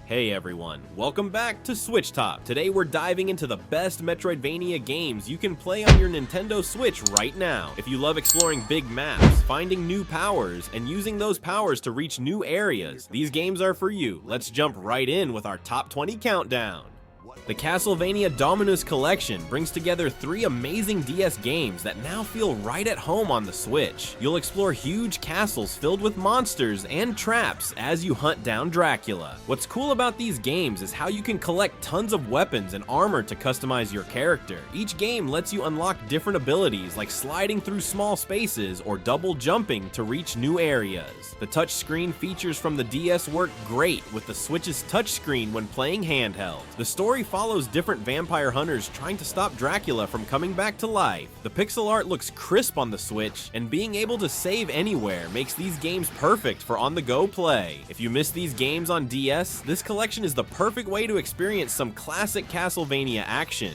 Hey everyone, welcome back to Switch Top. Today we're diving into the best Metroidvania games you can play on your Nintendo Switch right now. If you love exploring big maps, finding new powers, and using those powers to reach new areas, these games are for you. Let's jump right in with our top 20 countdown. The Castlevania Dominus collection brings together 3 amazing DS games that now feel right at home on the Switch. You'll explore huge castles filled with monsters and traps as you hunt down Dracula. What's cool about these games is how you can collect tons of weapons and armor to customize your character. Each game lets you unlock different abilities like sliding through small spaces or double jumping to reach new areas. The touchscreen features from the DS work great with the Switch's touchscreen when playing handheld. The story follows different vampire hunters trying to stop Dracula from coming back to life. The pixel art looks crisp on the Switch, and being able to save anywhere makes these games perfect for on-the-go play. If you miss these games on DS, this collection is the perfect way to experience some classic Castlevania action.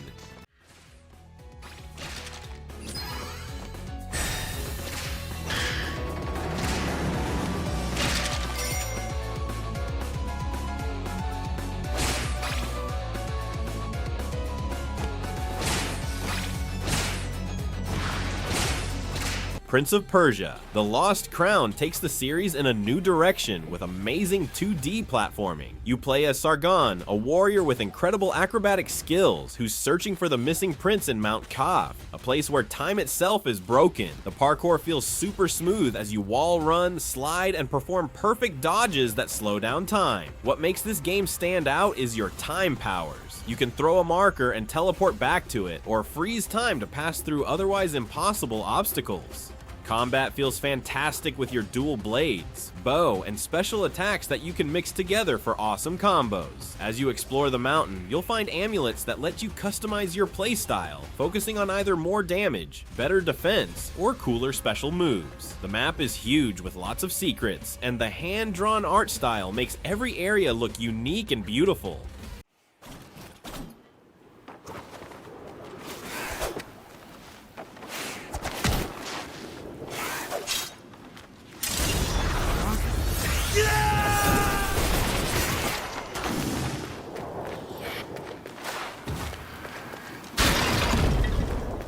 Prince of Persia. The Lost Crown takes the series in a new direction with amazing 2D platforming. You play as Sargon, a warrior with incredible acrobatic skills who's searching for the missing prince in Mount Kaf, a place where time itself is broken. The parkour feels super smooth as you wall run, slide, and perform perfect dodges that slow down time. What makes this game stand out is your time powers. You can throw a marker and teleport back to it, or freeze time to pass through otherwise impossible obstacles. Combat feels fantastic with your dual blades, bow, and special attacks that you can mix together for awesome combos. As you explore the mountain, you'll find amulets that let you customize your playstyle, focusing on either more damage, better defense, or cooler special moves. The map is huge with lots of secrets, and the hand-drawn art style makes every area look unique and beautiful.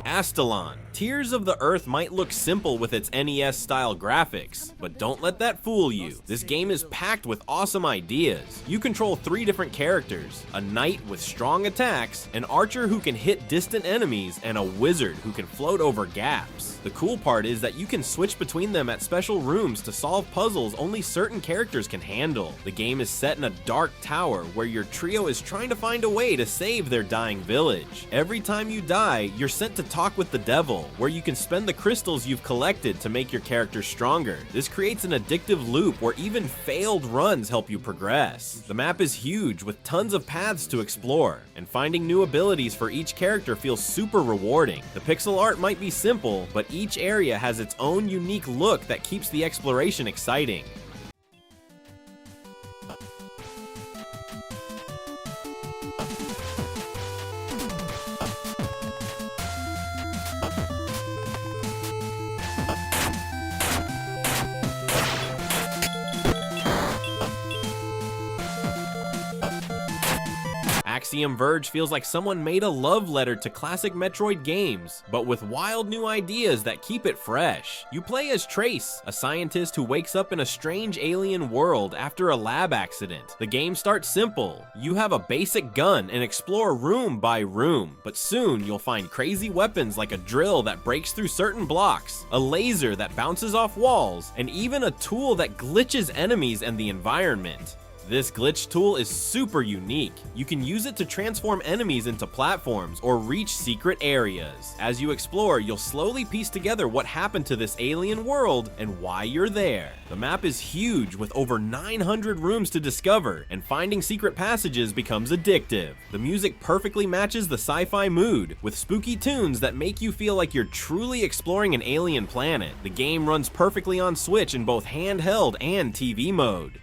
Astalon. Tears of the Earth might look simple with its NES-style graphics, but don't let that fool you. This game is packed with awesome ideas. You control 3 different characters, a knight with strong attacks, an archer who can hit distant enemies, and a wizard who can float over gaps. The cool part is that you can switch between them at special rooms to solve puzzles only certain characters can handle. The game is set in a dark tower where your trio is trying to find a way to save their dying village. Every time you die, you're sent to talk with the devil, where you can spend the crystals you've collected to make your character stronger. This creates an addictive loop where even failed runs help you progress. The map is huge with tons of paths to explore, and finding new abilities for each character feels super rewarding. The pixel art might be simple, but each area has its own unique look that keeps the exploration exciting. Axiom Verge feels like someone made a love letter to classic Metroid games, but with wild new ideas that keep it fresh. You play as Trace, a scientist who wakes up in a strange alien world after a lab accident. The game starts simple. You have a basic gun and explore room by room, but soon you'll find crazy weapons like a drill that breaks through certain blocks, a laser that bounces off walls, and even a tool that glitches enemies and the environment. This glitch tool is super unique. You can use it to transform enemies into platforms or reach secret areas. As you explore, you'll slowly piece together what happened to this alien world and why you're there. The map is huge with over 900 rooms to discover, and finding secret passages becomes addictive. The music perfectly matches the sci-fi mood, with spooky tunes that make you feel like you're truly exploring an alien planet. The game runs perfectly on Switch in both handheld and TV mode.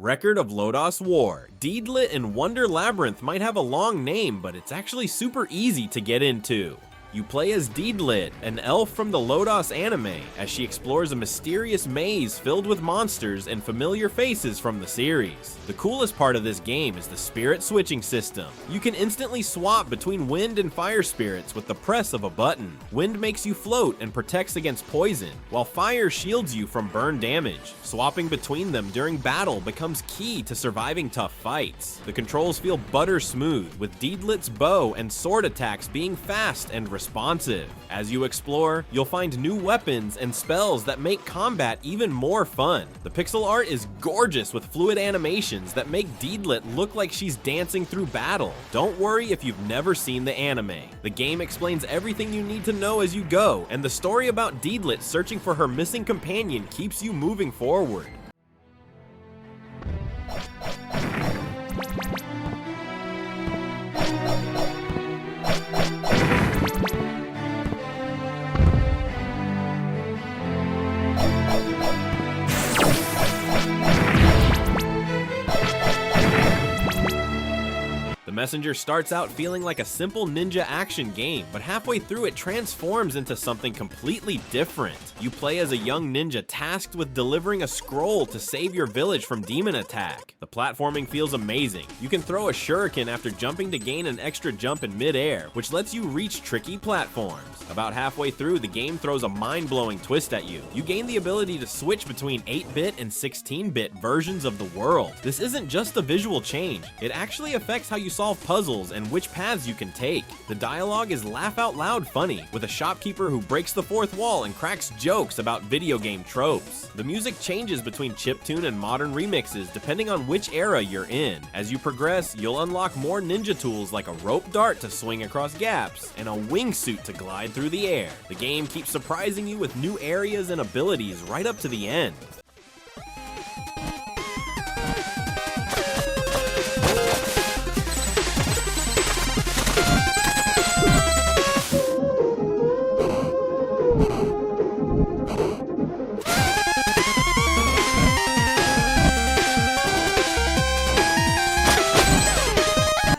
Record of Lodoss War. Deedlit and Wonder Labyrinth might have a long name, but it's actually super easy to get into. You play as Deedlit, an elf from the Lodoss anime, as she explores a mysterious maze filled with monsters and familiar faces from the series. The coolest part of this game is the spirit switching system. You can instantly swap between wind and fire spirits with the press of a button. Wind makes you float and protects against poison, while fire shields you from burn damage. Swapping between them during battle becomes key to surviving tough fights. The controls feel butter smooth, with Deedlit's bow and sword attacks being fast and responsive. As you explore, you'll find new weapons and spells that make combat even more fun. The pixel art is gorgeous with fluid animations that make Deedlit look like she's dancing through battle. Don't worry if you've never seen the anime. The game explains everything you need to know as you go, and the story about Deedlit searching for her missing companion keeps you moving forward. The Messenger starts out feeling like a simple ninja action game, but halfway through it transforms into something completely different. You play as a young ninja tasked with delivering a scroll to save your village from demon attack. The platforming feels amazing. You can throw a shuriken after jumping to gain an extra jump in mid-air, which lets you reach tricky platforms. About halfway through, the game throws a mind-blowing twist at you. You gain the ability to switch between 8-bit and 16-bit versions of the world. This isn't just a visual change, it actually affects how you solve puzzles and which paths you can take. The dialogue is laugh-out-loud funny, with a shopkeeper who breaks the fourth wall and cracks jokes about video game tropes. The music changes between chiptune and modern remixes depending on which era you're in. As you progress, you'll unlock more ninja tools like a rope dart to swing across gaps, and a wingsuit to glide through the air. The game keeps surprising you with new areas and abilities right up to the end.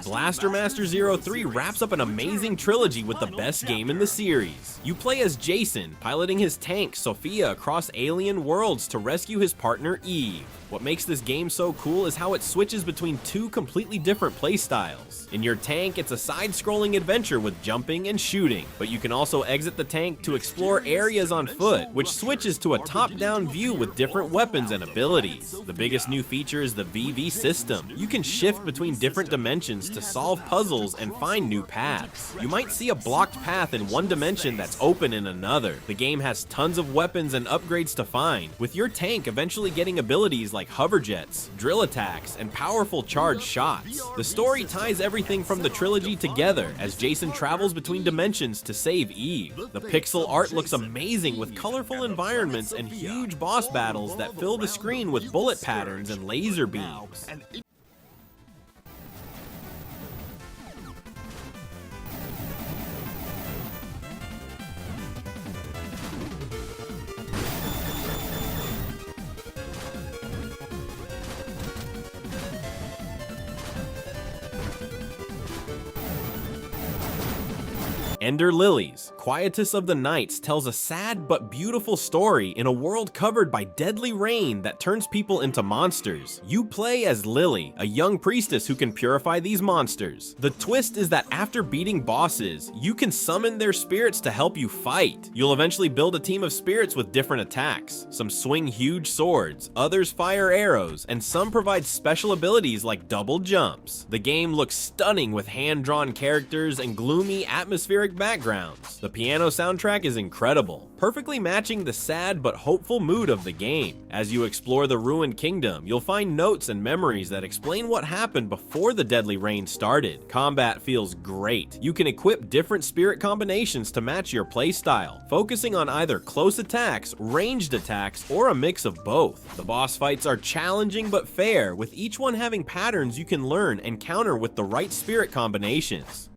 Blaster Master 03 wraps up an amazing trilogy with the best game in the series. You play as Jason, piloting his tank, Sophia, across alien worlds to rescue his partner, Eve. What makes this game so cool is how it switches between two completely different playstyles. In your tank, it's a side-scrolling adventure with jumping and shooting, but you can also exit the tank to explore areas on foot, which switches to a top-down view with different weapons and abilities. The biggest new feature is the VV system. You can shift between different dimensions to solve puzzles and find new paths. You might see a blocked path in one dimension that's open in another. The game has tons of weapons and upgrades to find, with your tank eventually getting abilities like hover jets, drill attacks, and powerful charged shots. The story ties everything from the trilogy together as Jason travels between dimensions to save Eve. The pixel art looks amazing with colorful environments and huge boss battles that fill the screen with bullet patterns and laser beams. Ender Lilies. Quietus of the Nights tells a sad but beautiful story in a world covered by deadly rain that turns people into monsters. You play as Lily, a young priestess who can purify these monsters. The twist is that after beating bosses, you can summon their spirits to help you fight. You'll eventually build a team of spirits with different attacks. Some swing huge swords, others fire arrows, and some provide special abilities like double jumps. The game looks stunning with hand-drawn characters and gloomy, atmospheric backgrounds. The piano soundtrack is incredible, perfectly matching the sad but hopeful mood of the game. As you explore the ruined kingdom, you'll find notes and memories that explain what happened before the deadly rain started. Combat feels great. You can equip different spirit combinations to match your playstyle, focusing on either close attacks, ranged attacks, or a mix of both. The boss fights are challenging but fair, with each one having patterns you can learn and counter with the right spirit combinations.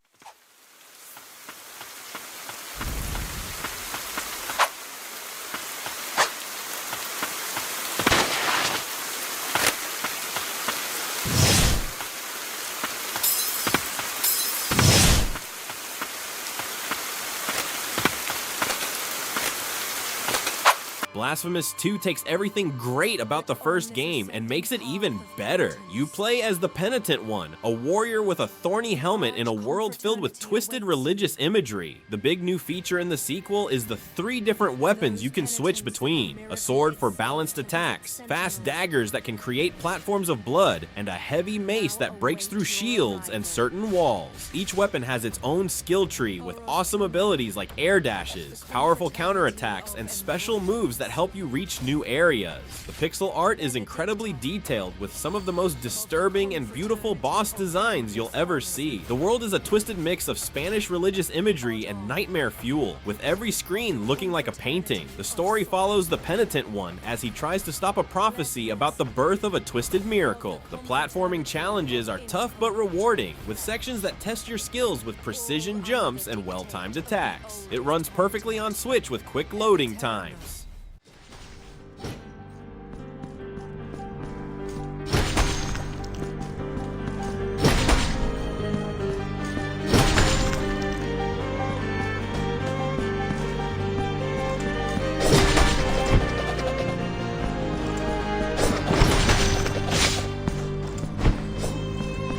Blasphemous 2 takes everything great about the first game and makes it even better. You play as the Penitent One, a warrior with a thorny helmet in a world filled with twisted religious imagery. The big new feature in the sequel is the 3 different weapons you can switch between: a sword for balanced attacks, fast daggers that can create platforms of blood, and a heavy mace that breaks through shields and certain walls. Each weapon has its own skill tree with awesome abilities like air dashes, powerful counterattacks, and special moves that help you reach new areas. The pixel art is incredibly detailed with some of the most disturbing and beautiful boss designs you'll ever see. The world is a twisted mix of Spanish religious imagery and nightmare fuel, with every screen looking like a painting. The story follows the Penitent One as he tries to stop a prophecy about the birth of a twisted miracle. The platforming challenges are tough but rewarding, with sections that test your skills with precision jumps and well-timed attacks. It runs perfectly on Switch with quick loading times.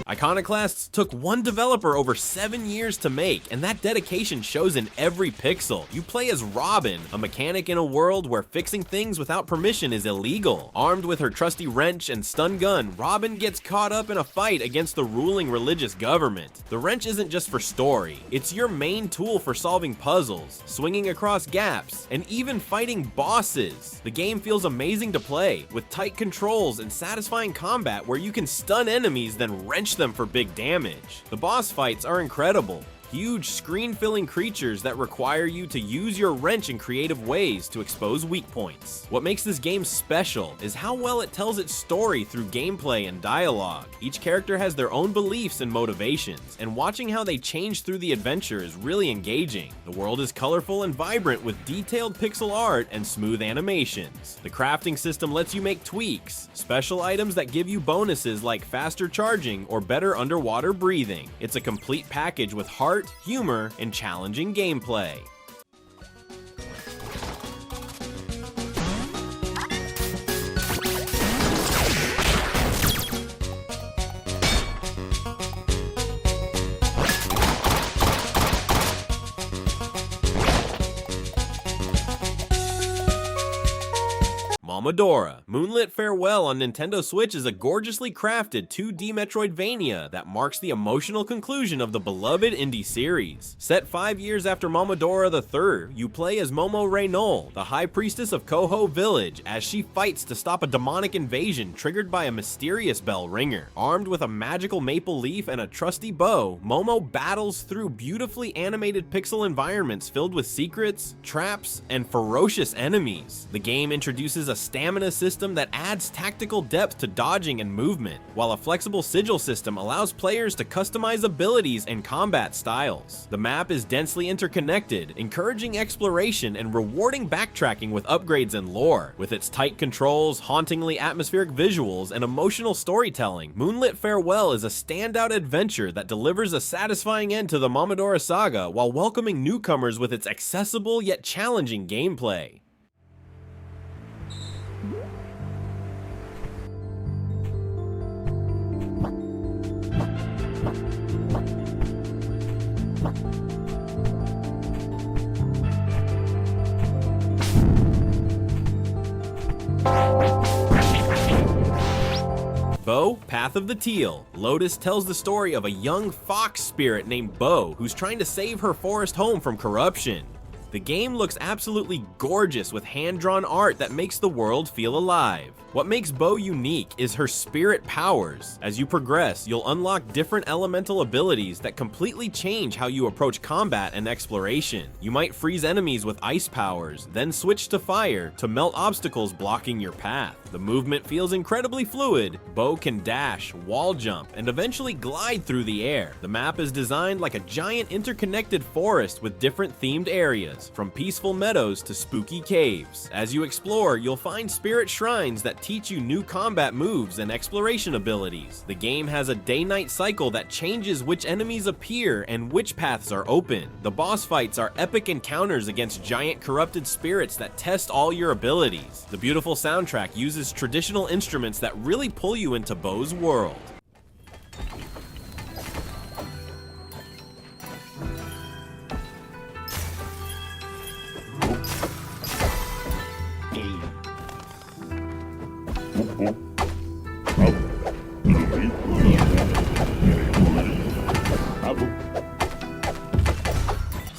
Iconoclasts took one developer over 7 years to make, and that dedication shows in every pixel. You play as Robin, a mechanic in a world where fixing things without permission is illegal. Armed with her trusty wrench and stun gun, Robin gets caught up in a fight against the ruling religious government. The wrench isn't just for story, it's your main tool for solving puzzles, swinging across gaps, and even fighting bosses. The game feels amazing to play, with tight controls and satisfying combat where you can stun enemies then wrench them for big damage. The boss fights are incredible. Huge screen-filling creatures that require you to use your wrench in creative ways to expose weak points. What makes this game special is how well it tells its story through gameplay and dialogue. Each character has their own beliefs and motivations, and watching how they change through the adventure is really engaging. The world is colorful and vibrant with detailed pixel art and smooth animations. The crafting system lets you make tweaks, special items that give you bonuses like faster charging or better underwater breathing. It's a complete package with heart, humor, and challenging gameplay. Momodora. Moonlit Farewell on Nintendo Switch is a gorgeously crafted 2D Metroidvania that marks the emotional conclusion of the beloved indie series. Set 5 years after Momodora III, you play as Momo Reynol, the High Priestess of Koho Village, as she fights to stop a demonic invasion triggered by a mysterious bell ringer. Armed with a magical maple leaf and a trusty bow, Momo battles through beautifully animated pixel environments filled with secrets, traps, and ferocious enemies. The game introduces a stamina system that adds tactical depth to dodging and movement, while a flexible sigil system allows players to customize abilities and combat styles. The map is densely interconnected, encouraging exploration and rewarding backtracking with upgrades and lore. With its tight controls, hauntingly atmospheric visuals, and emotional storytelling, Moonlit Farewell is a standout adventure that delivers a satisfying end to the Momodora saga while welcoming newcomers with its accessible yet challenging gameplay. Bo, Path of the Teal. Lotus tells the story of a young fox spirit named Bo who's trying to save her forest home from corruption. The game looks absolutely gorgeous with hand-drawn art that makes the world feel alive. What makes Bo unique is her spirit powers. As you progress, you'll unlock different elemental abilities that completely change how you approach combat and exploration. You might freeze enemies with ice powers, then switch to fire to melt obstacles blocking your path. The movement feels incredibly fluid. Bo can dash, wall jump, and eventually glide through the air. The map is designed like a giant interconnected forest with different themed areas. areas, from peaceful meadows to spooky caves. As you explore, you'll find spirit shrines that teach you new combat moves and exploration abilities. The game has a day-night cycle that changes which enemies appear and which paths are open. The boss fights are epic encounters against giant corrupted spirits that test all your abilities. The beautiful soundtrack uses traditional instruments that really pull you into Bo's world.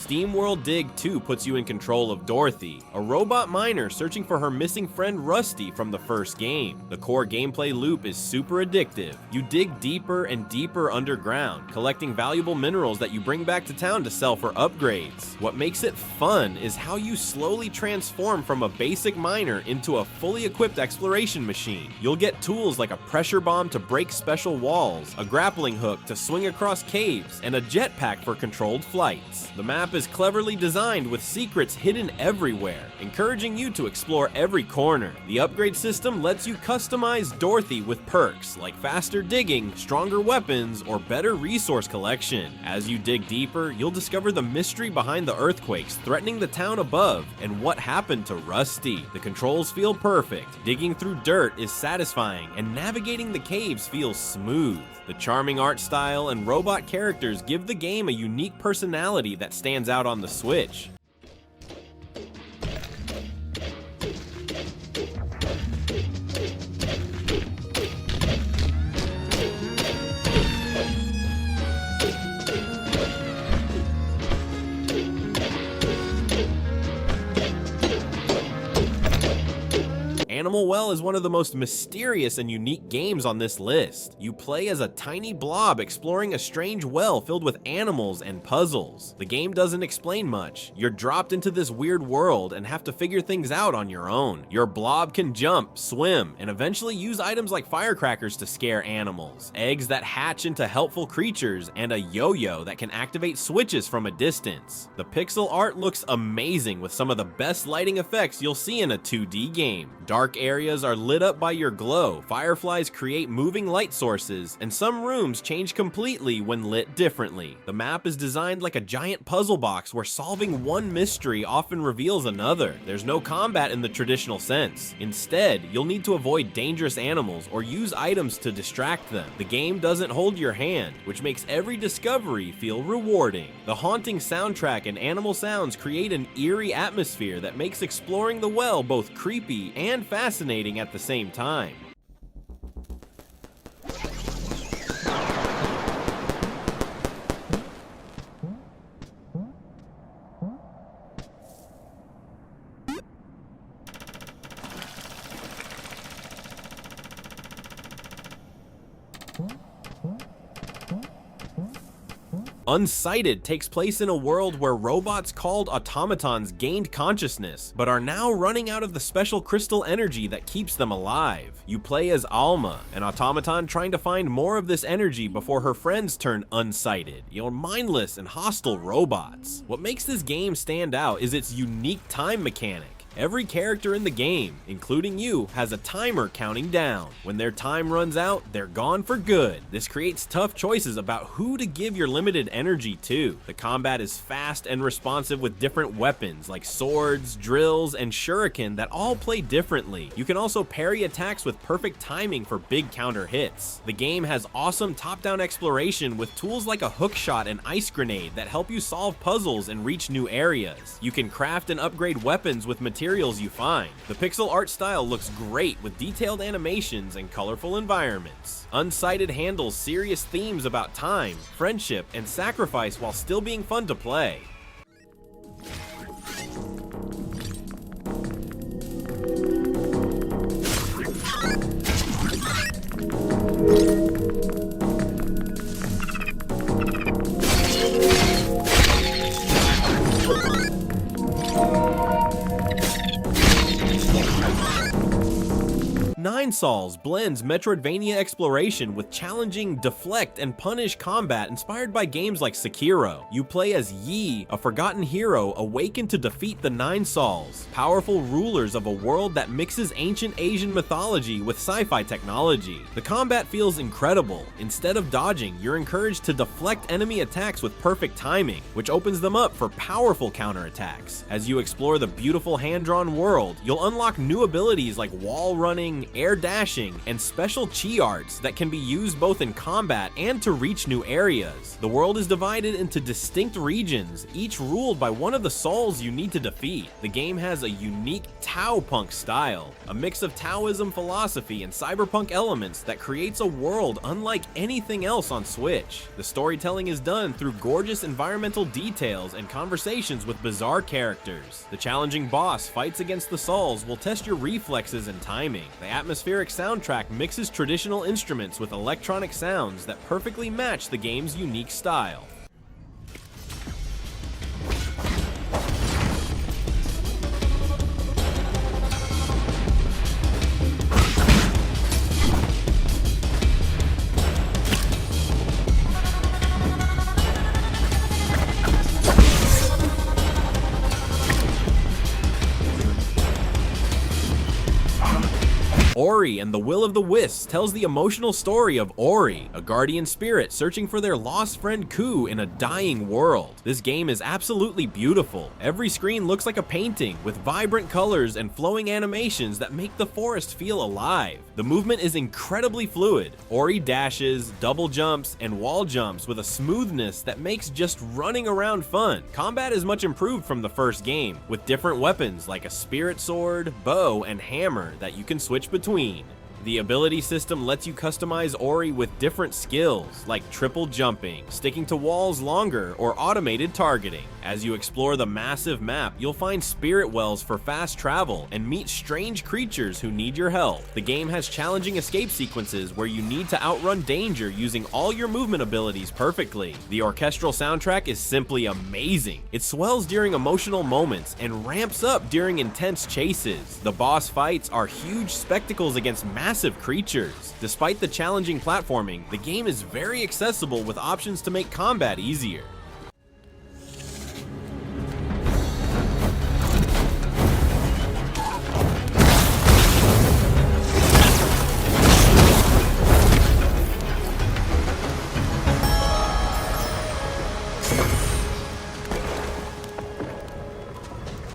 SteamWorld Dig 2 puts you in control of Dorothy, a robot miner searching for her missing friend Rusty from the first game. The core gameplay loop is super addictive. You dig deeper and deeper underground, collecting valuable minerals that you bring back to town to sell for upgrades. What makes it fun is how you slowly transform from a basic miner into a fully equipped exploration machine. You'll get tools like a pressure bomb to break special walls, a grappling hook to swing across caves, and a jetpack for controlled flights. The map is cleverly designed with secrets hidden everywhere, encouraging you to explore every corner. The upgrade system lets you customize Dorothy with perks like faster digging, stronger weapons, or better resource collection. As you dig deeper, you'll discover the mystery behind the earthquakes threatening the town above and what happened to Rusty. The controls feel perfect, digging through dirt is satisfying, and navigating the caves feels smooth. The charming art style and robot characters give the game a unique personality that stands out on the Switch. Animal Well is one of the most mysterious and unique games on this list. You play as a tiny blob exploring a strange well filled with animals and puzzles. The game doesn't explain much. You're dropped into this weird world and have to figure things out on your own. Your blob can jump, swim, and eventually use items like firecrackers to scare animals, eggs that hatch into helpful creatures, and a yo-yo that can activate switches from a distance. The pixel art looks amazing with some of the best lighting effects you'll see in a 2D game. Dark areas are lit up by your glow, fireflies create moving light sources, and some rooms change completely when lit differently. The map is designed like a giant puzzle box where solving one mystery often reveals another. There's no combat in the traditional sense. Instead, you'll need to avoid dangerous animals or use items to distract them. The game doesn't hold your hand, which makes every discovery feel rewarding. The haunting soundtrack and animal sounds create an eerie atmosphere that makes exploring the well both creepy and fascinating at the same time. UNSIGHTED takes place in a world where robots called automatons gained consciousness, but are now running out of the special crystal energy that keeps them alive. You play as Alma, an automaton trying to find more of this energy before her friends turn unsighted. You're mindless and hostile robots. What makes this game stand out is its unique time mechanic. Every character in the game, including you, has a timer counting down. When their time runs out, they're gone for good. This creates tough choices about who to give your limited energy to. The combat is fast and responsive with different weapons like swords, drills, and shuriken that all play differently. You can also parry attacks with perfect timing for big counter hits. The game has awesome top-down exploration with tools like a hookshot and ice grenade that help you solve puzzles and reach new areas. You can craft and upgrade weapons with materials you find. The pixel art style looks great with detailed animations and colorful environments. UNSIGHTED handles serious themes about time, friendship, and sacrifice while still being fun to play. Nine Sols blends Metroidvania exploration with challenging deflect and punish combat inspired by games like Sekiro. You play as Yi, a forgotten hero awakened to defeat the Nine Sols, powerful rulers of a world that mixes ancient Asian mythology with sci-fi technology. The combat feels incredible. Instead of dodging, you're encouraged to deflect enemy attacks with perfect timing, which opens them up for powerful counterattacks. As you explore the beautiful hand-drawn world, you'll unlock new abilities like wall running, air dashing, and special chi arts that can be used both in combat and to reach new areas. The world is divided into distinct regions, each ruled by one of the souls you need to defeat. The game has a unique Tao punk style, a mix of Taoism philosophy and cyberpunk elements that creates a world unlike anything else on Switch. The storytelling is done through gorgeous environmental details and conversations with bizarre characters. The challenging boss fights against the souls will test your reflexes and timing. The atmospheric soundtrack mixes traditional instruments with electronic sounds that perfectly match the game's unique style. Ori and the Will of the Wisps tells the emotional story of Ori, a guardian spirit searching for their lost friend Ku in a dying world. This game is absolutely beautiful. Every screen looks like a painting, with vibrant colors and flowing animations that make the forest feel alive. The movement is incredibly fluid. Ori dashes, double jumps, and wall jumps with a smoothness that makes just running around fun. Combat is much improved from the first game, with different weapons like a spirit sword, bow, and hammer that you can switch between. The ability system lets you customize Ori with different skills, like triple jumping, sticking to walls longer, or automated targeting. As you explore the massive map, you'll find spirit wells for fast travel and meet strange creatures who need your help. The game has challenging escape sequences where you need to outrun danger using all your movement abilities perfectly. The orchestral soundtrack is simply amazing. It swells during emotional moments and ramps up during intense chases. The boss fights are huge spectacles against massive creatures. Despite the challenging platforming, the game is very accessible with options to make combat easier.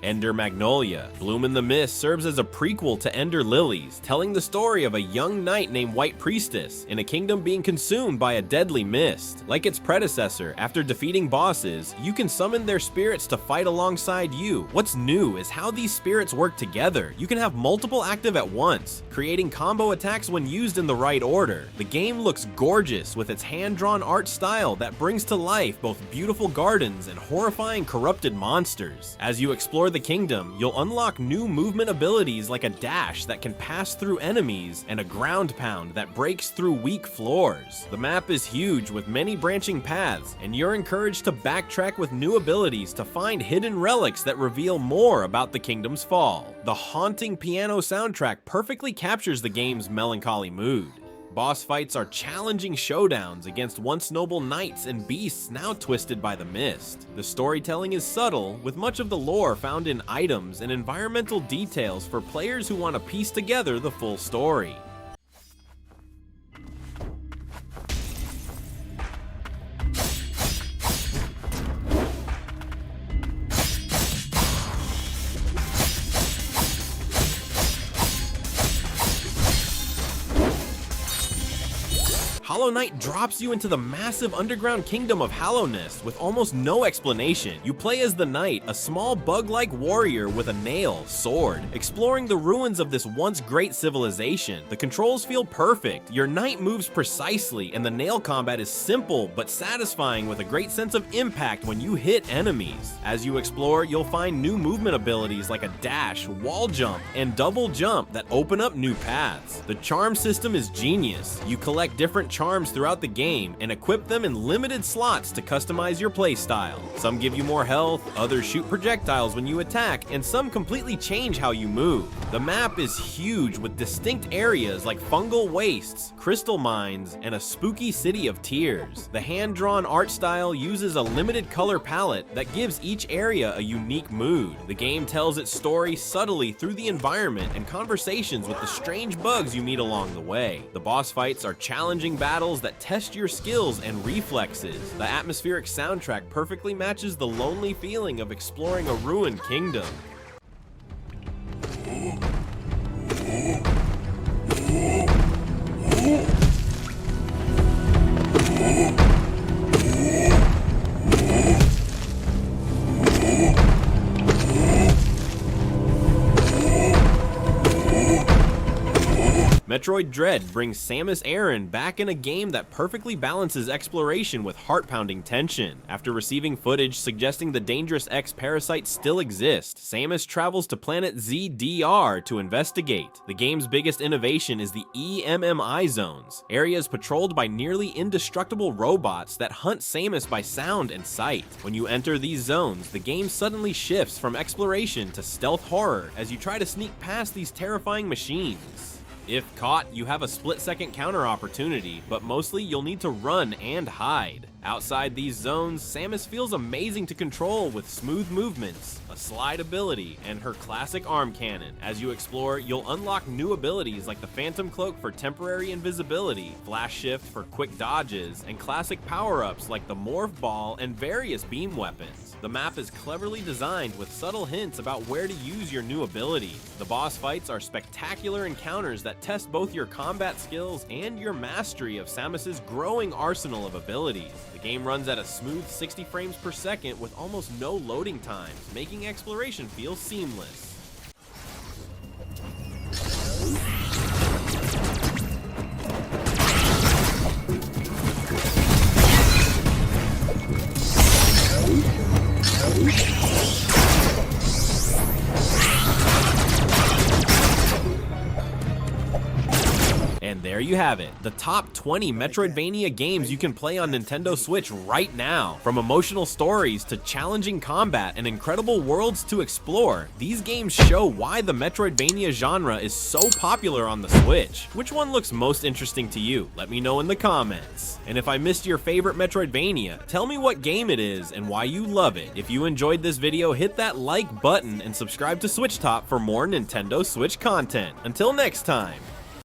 Ender Magnolia. Bloom in the Mist serves as a prequel to Ender Lilies, telling the story of a young knight named White Priestess in a kingdom being consumed by a deadly mist. Like its predecessor, after defeating bosses, you can summon their spirits to fight alongside you. What's new is how these spirits work together. You can have multiple active at once, creating combo attacks when used in the right order. The game looks gorgeous with its hand-drawn art style that brings to life both beautiful gardens and horrifying corrupted monsters. As you explore the kingdom, you'll unlock new movement abilities like a dash that can pass through enemies and a ground pound that breaks through weak floors. The map is huge with many branching paths, and you're encouraged to backtrack with new abilities to find hidden relics that reveal more about the kingdom's fall. The haunting piano soundtrack perfectly captures the game's melancholy mood. Boss fights are challenging showdowns against once noble knights and beasts now twisted by the mist. The storytelling is subtle, with much of the lore found in items and environmental details for players who want to piece together the full story. Hollow Knight drops you into the massive underground kingdom of Hallownest with almost no explanation. You play as the knight, a small bug-like warrior with a nail sword, exploring the ruins of this once great civilization. The controls feel perfect, your knight moves precisely, and the nail combat is simple but satisfying with a great sense of impact when you hit enemies. As you explore, you'll find new movement abilities like a dash, wall jump, and double jump that open up new paths. The charm system is genius. You collect different charms throughout the game and equip them in limited slots to customize your playstyle. Some give you more health, others shoot projectiles when you attack, and some completely change how you move. The map is huge with distinct areas like fungal wastes, crystal mines, and a spooky city of tears. The hand-drawn art style uses a limited color palette that gives each area a unique mood. The game tells its story subtly through the environment and conversations with the strange bugs you meet along the way. The boss fights are challenging battles that test your skills and reflexes. The atmospheric soundtrack perfectly matches the lonely feeling of exploring a ruined kingdom. Metroid Dread brings Samus Aran back in a game that perfectly balances exploration with heart-pounding tension. After receiving footage suggesting the Dangerous X parasite still exists, Samus travels to planet ZDR to investigate. The game's biggest innovation is the EMMI zones, areas patrolled by nearly indestructible robots that hunt Samus by sound and sight. When you enter these zones, the game suddenly shifts from exploration to stealth horror as you try to sneak past these terrifying machines. If caught, you have a split-second counter opportunity, but mostly you'll need to run and hide. Outside these zones, Samus feels amazing to control with smooth movements, a slide ability, and her classic arm cannon. As you explore, you'll unlock new abilities like the Phantom Cloak for temporary invisibility, Flash Shift for quick dodges, and classic power-ups like the Morph Ball and various beam weapons. The map is cleverly designed with subtle hints about where to use your new abilities. The boss fights are spectacular encounters that test both your combat skills and your mastery of Samus's growing arsenal of abilities. The game runs at a smooth 60 frames per second with almost no loading times, making exploration feel seamless. And there you have it, the top 20 Metroidvania games you can play on Nintendo Switch right now. From emotional stories to challenging combat and incredible worlds to explore, these games show why the Metroidvania genre is so popular on the Switch. Which one looks most interesting to you? Let me know in the comments. And if I missed your favorite Metroidvania, tell me what game it is and why you love it. If you enjoyed this video, hit that like button and subscribe to Switch Top for more Nintendo Switch content. Until next time.